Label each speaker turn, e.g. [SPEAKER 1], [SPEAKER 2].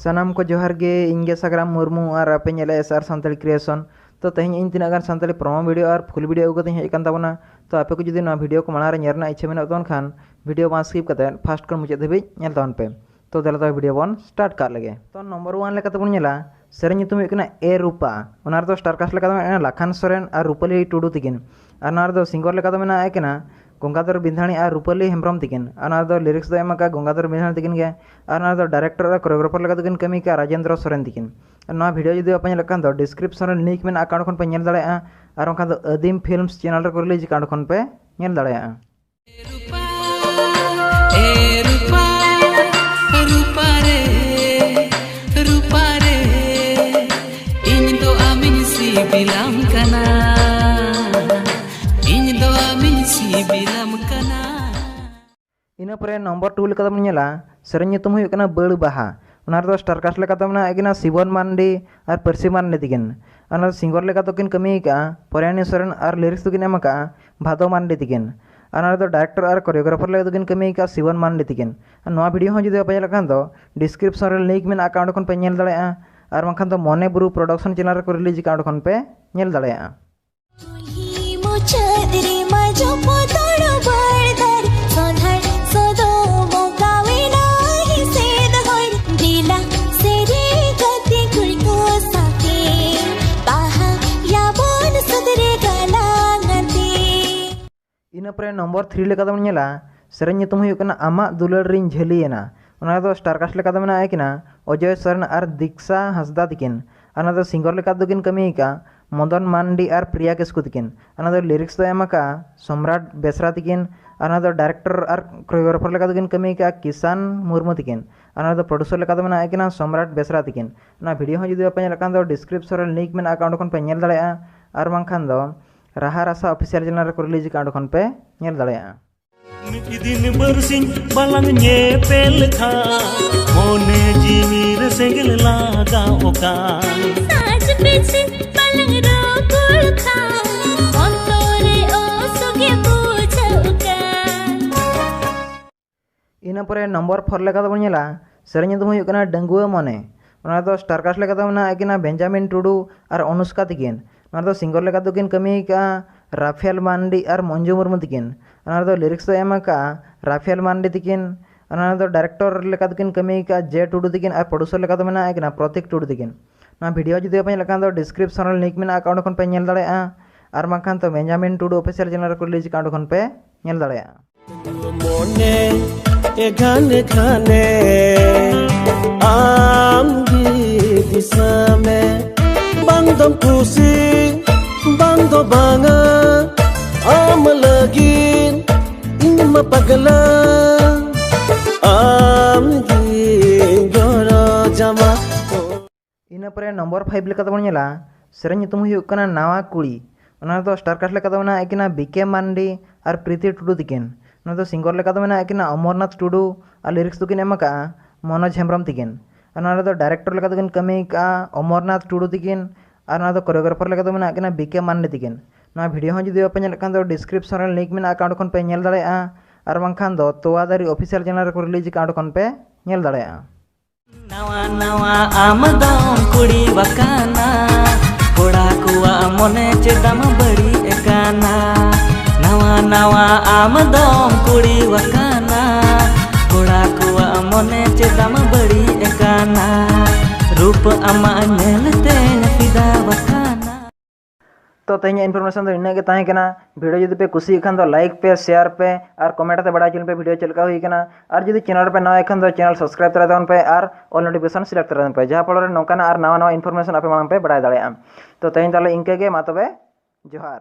[SPEAKER 1] सानाम को जोहार गे इंगे सागराम मुर्मू और आपे नेले एसआर सानताली क्रिएशन। तो तेज इन तीना गान सानताली प्रोमो वीडियो और फुल वीडियो अगुकते हेज कान ताबोना। तो आपे को जुदी ना वीडियो को माना रे नेरना इच्छा मेना तोन खान वीडियो बा स्किप कते फास्ट कर मुचाद धाबी नेल ताबन पे। तो देला तो वीडियो बन स्टार्ट कर लगे। तो नंबर 1 लेका तबन नेला सेरें nyutum हुई कना ए रूपा ओनार दो स्टार कास्ट लेका दो लाखान सोरेन और रूपाली टुडू तिकिन और नार दो सिंगर लेका दो मेना एकना गंगाधर बिंधाणी और रूपाली हेम्ब्रम तिकिन और नार दो लिरिक्स दो एमका गंगाधर बिंधाणी तिकिन गे और नार दो डायरेक्टर और कोरियोग्राफर लेका दोकिन कमी का राजेंद्र सोरेन तिकिन। और ना वीडियो जुदी आपे लेकान दो डिस्क्रिप्शन लिंक में अकाउंट खन पे नेल दाड़ेया और ओंका दो आदिम फिल्म्स चैनल रे को रिलीज अकाउंट खन पे नेल दाड़ेया। इन पर नंबर 2 लेका तमन नेला सेरें nyutum हुई कना बड़ बाहा ओनार दो स्टार कास्ट लेका तमना एगिना शिवन मांडी और परसी मांडी तिकिन और सिंगर लेका तोकिन कमी का पर्याणी सोरेन और लिरिक्स तोकिन एमका भादो मांडी तिकिन और दो डायरेक्टर और कोरियोग्राफर लेका तोकिन कमी का शिवन मांडी तिकिन। और नवा वीडियो हो जुदी आपे लेकान दो डिस्क्रिप्शन रे लिंक में अकाउंट खन पे नेल दाड़ेया और बांखान दो मने बुरु प्रोडक्शन चैनल रे को रिलीज अकाउंट खन पे नेल दाड़ेया। इन पर नंबर 3 लेका दम नेला सेरें nyutum हुई कना आमा दुलर रिन झेलियना ओना दो स्टार कास्ट लेका दमना आइकिना अजय सोरेन और दीक्षा हंसदा तिकिन और दो सिंगर लेका दोकिन कमी का मदन मांडी और प्रिया किस्कु तिकिन और दो लिरिक्स दो एमका सम्राट बेसरा तिकिन और दो डायरेक्टर और कोरियोग्राफर लेका दोकिन कमी का किसान मुर्मू तिकिन और दो प्रोड्यूसर लेका दमना आइकिना सम्राट बेसरा तिकिन। ना वीडियो हो जुदी आपे लेकान दो डिस्क्रिप्शन लिंक में अकाउंट खन पे नेल दाड़ेया और बांखान दो राहा रासा ऑफिशियल चैनल रे को रिलीज अकाउंट खन पे नेल दाड़ेया।
[SPEAKER 2] दिन बरसिंग बालांग ñepel खा मोने जीवी रे सेंगल लागा ओका साज पीछे बालांग रोकुल खा अंतरे ओ सुगे पूछोका।
[SPEAKER 1] इन पर नंबर 4 लेका दो नेला सेरें nyutum हुई कना डंगुआ मने ओना दो स्टार कास्ट लेका दो ना एकिना बेंजामिन टुडू और अनुष्का तिकिन और दो सिंगर लेका दोकिन कमी का राफेल मांडी और मंजू मुर्मू तिकिन और दो लिरिक्स दो एमका राफेल मांडी तिकिन और दो डायरेक्टर लेका दोकिन कमी का जे टुडू तिकिन और प्रोड्यूसर लेका दो मेना एकना प्रतीक टुडू तिकिन। ना वीडियो जुदी आपे लेकान दो डिस्क्रिप्शन लिंक में अकाउंट खन पे नेल दाड़ेया और बांखान तो बेंजामिन टुडू ऑफिशियल चैनल को रिलीज अकाउंट खन पे नेल दाड़ेया।
[SPEAKER 2] मोने ए गाने खाने आम गी दिशा में बंदम खुशी बंदो बांगा आम लगीन इन पगला आम गी गोरो जमा।
[SPEAKER 1] इन पर नंबर 5 लेका तबन नेला सेरें nyutum हुई कना नावा कुड़ी ओना दो स्टार कास्ट लेका दमना एकिना बीके मांडी और प्रीति टुडू तिकिन ओना दो सिंगर लेका दमना एकिना अमरनाथ टुडू और लिरिक्स दोकिन एमका मनोज हेम्ब्रम तिकिन और दो डायरेक्टर लेका दोकिन कमी का अमरनाथ टुडू तिकिन और दो कोरियोग्राफर लेका दमना एकिना बीके मांडी तिकिन। ना वीडियो हो जुदी आपे नेलकान दो डिस्क्रिप्शन रे लिंक में अकाउंट खन पे नेल दाड़ेया और बांखान दो तोवादारी ऑफिशियल चैनल रे को रिलीज अकाउंट खन पे नेल दाड़ेया।
[SPEAKER 3] नवा नवा आमदम कुड़ी बकाना कोड़ा कुआ मने चेदम बड़ी एकाना नवा नवा आमदम कुड़ी बकाना कोड़ा कुआ मने चेदम बड़ी एकाना रूप अमा नेलते फिदा बकाना।
[SPEAKER 1] तो तेज इन्फॉर्मेशन तो इन्ना के ताहे कना वीडियो जुदी पे कुसी खान तो लाइक पे शेयर पे और कमेंट ते बड़ा चैनल पे वीडियो चलका हुई कना और जुदी चैनल पे नया खान तो चैनल सब्सक्राइब करा देवन पे और ऑल नोटिफिकेशन सिलेक्ट करा देवन पे जहां फल नौकाना और नवा नवा इन्फॉर्मेशन आपे मांग पे बड़ा दाड़े। तो तेज ताले इनके गे मा तबे जोहार।